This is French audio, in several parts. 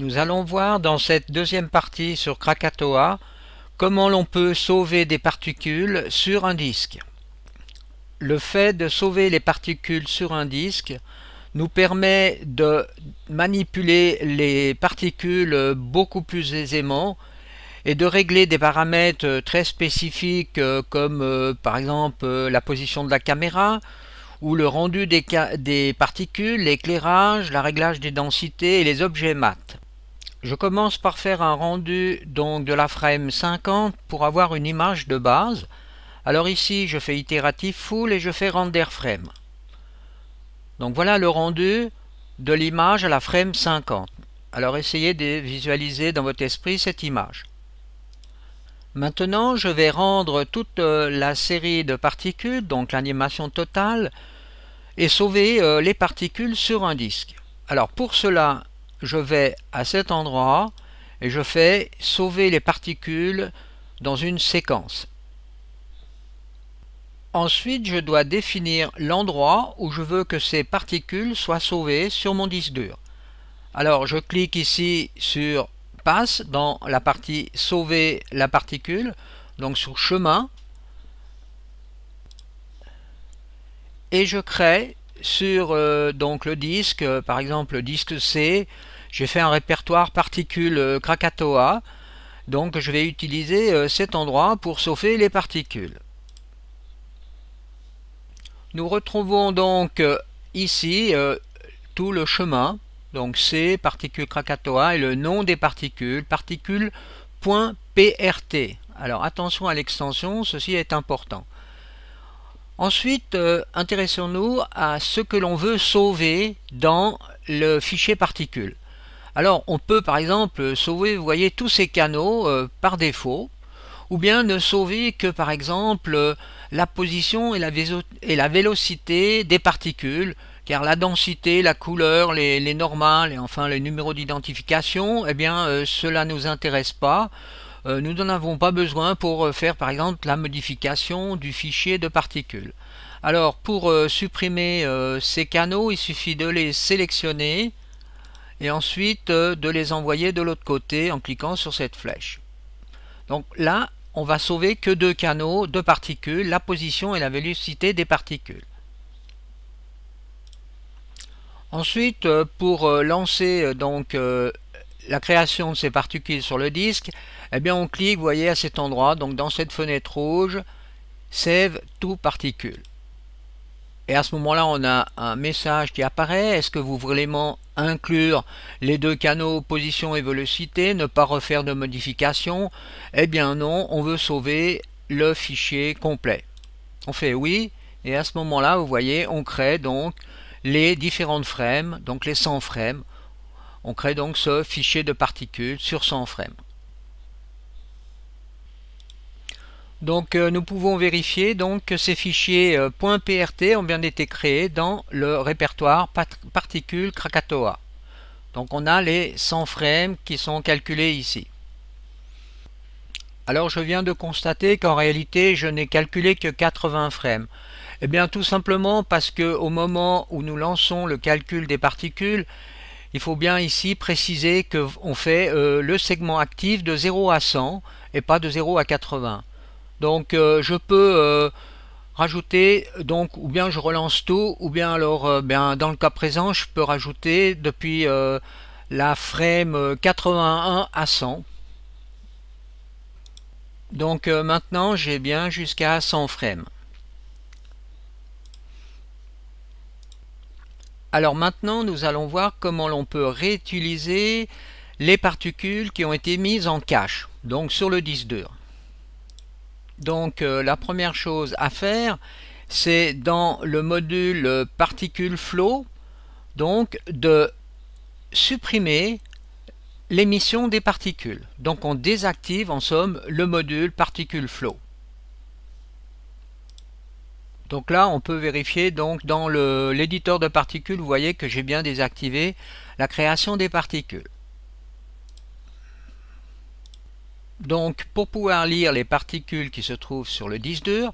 Nous allons voir dans cette deuxième partie sur Krakatoa comment l'on peut sauver des particules sur un disque. Le fait de sauver les particules sur un disque nous permet de manipuler les particules beaucoup plus aisément et de régler des paramètres très spécifiques comme par exemple la position de la caméra ou le rendu des particules, l'éclairage, le réglage des densités et les objets mat. Je commence par faire un rendu donc de la frame 50 pour avoir une image de base. Alors ici je fais itératif full et je fais render frame. Donc voilà le rendu de l'image à la frame 50. Alors essayez de visualiser dans votre esprit cette image. Maintenant je vais rendre toute la série de particules, donc l'animation totale, et sauver les particules sur un disque. Alors pour cela, je vais à cet endroit et je fais sauver les particules dans une séquence. Ensuite, je dois définir l'endroit où je veux que ces particules soient sauvées sur mon disque dur. Alors je clique ici sur Passe dans la partie Sauver la particule, donc sur Chemin, et je crée sur donc le disque, par exemple le disque C, j'ai fait un répertoire particules Krakatoa, donc je vais utiliser cet endroit pour sauver les particules. Nous retrouvons donc ici tout le chemin, donc C, particules Krakatoa, et le nom des particules, particules.prt. Alors attention à l'extension, ceci est important. Ensuite, intéressons-nous à ce que l'on veut sauver dans le fichier particules. Alors, on peut par exemple sauver, vous voyez, tous ces canaux par défaut, ou bien ne sauver que par exemple la position et la vélocité des particules, car la densité, la couleur, les normales et enfin les numéros d'identification, eh bien cela ne nous intéresse pas. Nous n'en avons pas besoin pour faire par exemple la modification du fichier de particules. Alors pour supprimer ces canaux, il suffit de les sélectionner et ensuite de les envoyer de l'autre côté en cliquant sur cette flèche. Donc là, on va sauver que deux canaux de particules, la position et la vélocité des particules. Ensuite, pour lancer donc la création de ces particules sur le disque, eh bien on clique, vous voyez, à cet endroit, donc dans cette fenêtre rouge, Save to Particle. Et à ce moment-là, on a un message qui apparaît. Est-ce que vous voulez vraiment inclure les deux canaux position et vélocité, ne pas refaire de modification? Eh bien non, on veut sauver le fichier complet. On fait oui, et à ce moment-là, vous voyez, on crée donc les différentes frames, donc les 100 frames. On crée donc ce fichier de particules sur 100 frames. Donc nous pouvons vérifier donc que ces fichiers .prt ont bien été créés dans le répertoire particules Krakatoa. Donc on a les 100 frames qui sont calculés ici. Alors je viens de constater qu'en réalité je n'ai calculé que 80 frames. Eh bien tout simplement parce que au moment où nous lançons le calcul des particules, il faut bien ici préciser qu'on fait le segment actif de 0 à 100 et pas de 0 à 80. Donc je peux rajouter, donc ou bien je relance tout, ou bien alors dans le cas présent je peux rajouter depuis la frame 81 à 100. Donc maintenant j'ai bien jusqu'à 100 frames. Alors maintenant nous allons voir comment l'on peut réutiliser les particules qui ont été mises en cache, donc sur le disque dur. Donc la première chose à faire, c'est dans le module Particle Flow, donc de supprimer l'émission des particules. Donc on désactive en somme le module Particle Flow. Donc là on peut vérifier donc dans l'éditeur de particules, vous voyez que j'ai bien désactivé la création des particules. Donc pour pouvoir lire les particules qui se trouvent sur le disque dur,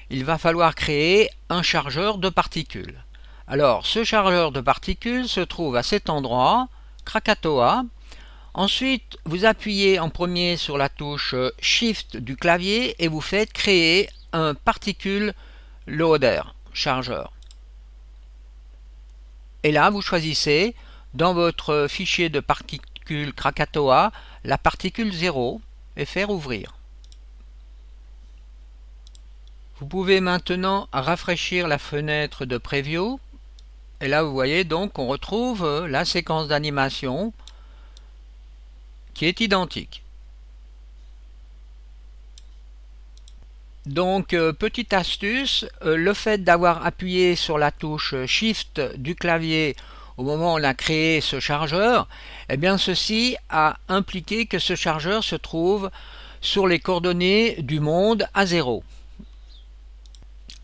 il va falloir créer un chargeur de particules. Alors ce chargeur de particules se trouve à cet endroit, Krakatoa. Ensuite, vous appuyez en premier sur la touche Shift du clavier et vous faites créer un particule loader, chargeur. Et là, vous choisissez dans votre fichier de particules Krakatoa la particule 0 et faire ouvrir. Vous pouvez maintenant rafraîchir la fenêtre de Preview. Et là, vous voyez donc qu'on retrouve la séquence d'animation qui est identique. Donc, petite astuce, le fait d'avoir appuyé sur la touche Shift du clavier au moment où on a créé ce chargeur, eh bien ceci a impliqué que ce chargeur se trouve sur les coordonnées du monde à 0.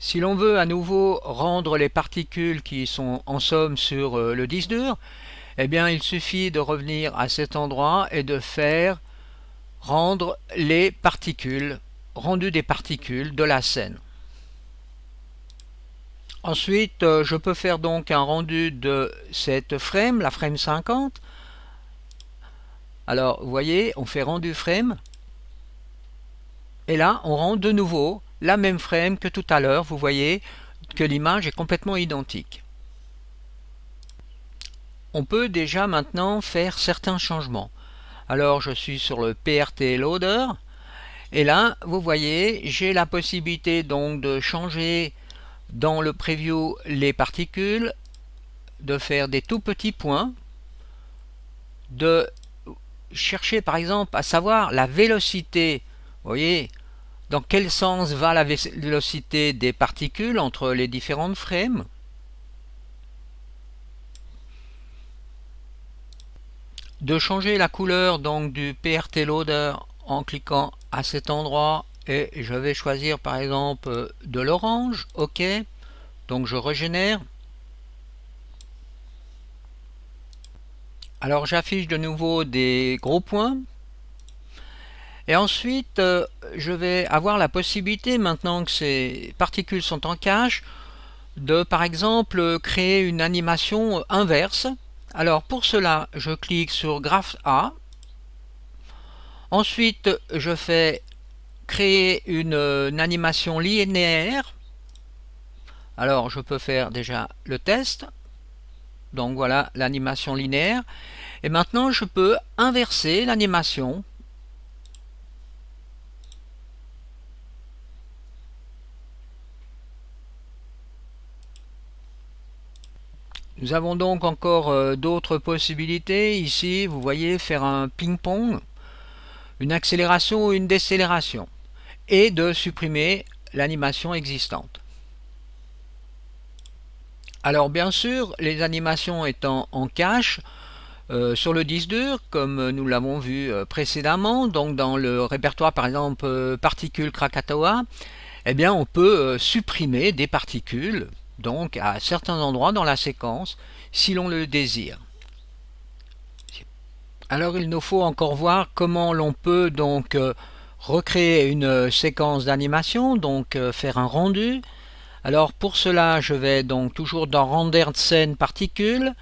Si l'on veut à nouveau rendre les particules qui sont en somme sur le disque dur, eh bien il suffit de revenir à cet endroit et de faire rendre les particules, rendu des particules de la scène. Ensuite, je peux faire donc un rendu de cette frame, la frame 50. Alors, vous voyez, on fait rendu frame. Et là, on rend de nouveau la même frame que tout à l'heure. Vous voyez que l'image est complètement identique. On peut déjà maintenant faire certains changements. Alors, je suis sur le PRT Loader. Et là, vous voyez, j'ai la possibilité donc de changer dans le preview les particules, de faire des tout petits points, de chercher par exemple à savoir la vélocité. Vous voyez, dans quel sens va la vélocité des particules entre les différentes frames. De changer la couleur donc du PRT Loader en cliquant à cet endroit et je vais choisir par exemple de l'orange. OK, donc je régénère. Alors j'affiche de nouveau des gros points. Et ensuite, je vais avoir la possibilité, maintenant que ces particules sont en cache, de par exemple créer une animation inverse. Alors pour cela, je clique sur Graph A. Ensuite, je fais créer une animation linéaire. Alors je peux faire déjà le test. Donc voilà l'animation linéaire. Et maintenant, je peux inverser l'animation. Nous avons donc encore d'autres possibilités. Ici, vous voyez, faire un ping-pong, une accélération ou une décélération, et de supprimer l'animation existante. Alors bien sûr, les animations étant en cache sur le disque dur, comme nous l'avons vu précédemment, donc dans le répertoire par exemple particules Krakatoa, eh bien on peut supprimer des particules donc à certains endroits dans la séquence si l'on le désire. Alors il nous faut encore voir comment l'on peut donc recréer une séquence d'animation, donc faire un rendu. Alors pour cela je vais donc toujours dans Render scène particules.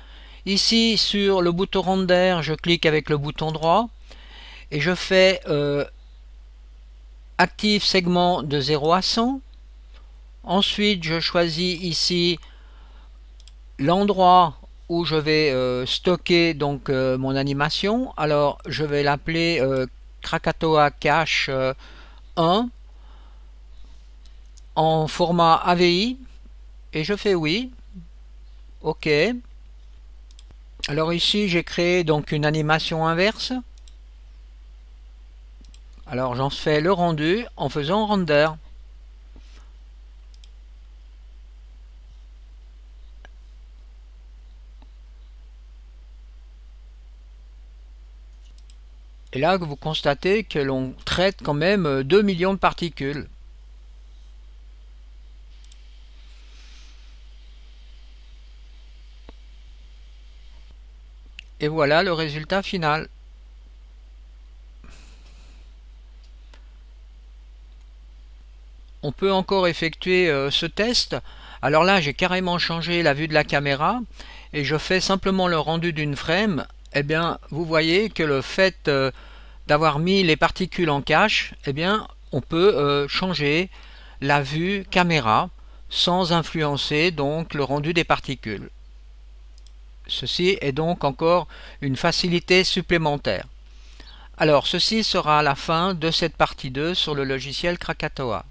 Ici sur le bouton Render je clique avec le bouton droit et je fais Active segment de 0 à 100. Ensuite, je choisis ici l'endroit où je vais stocker donc mon animation. Alors, je vais l'appeler Krakatoa Cache 1 en format AVI et je fais oui. OK. Alors ici, j'ai créé donc une animation inverse. Alors, j'en fais le rendu en faisant render. Et là, vous constatez que l'on traite quand même 2 millions de particules. Et voilà le résultat final. On peut encore effectuer ce test. Alors là, j'ai carrément changé la vue de la caméra et je fais simplement le rendu d'une frame. eh bien, vous voyez que le fait d'avoir mis les particules en cache, eh bien, on peut changer la vue caméra sans influencer donc le rendu des particules. Ceci est donc encore une facilité supplémentaire. Alors, ceci sera la fin de cette partie 2 sur le logiciel Krakatoa.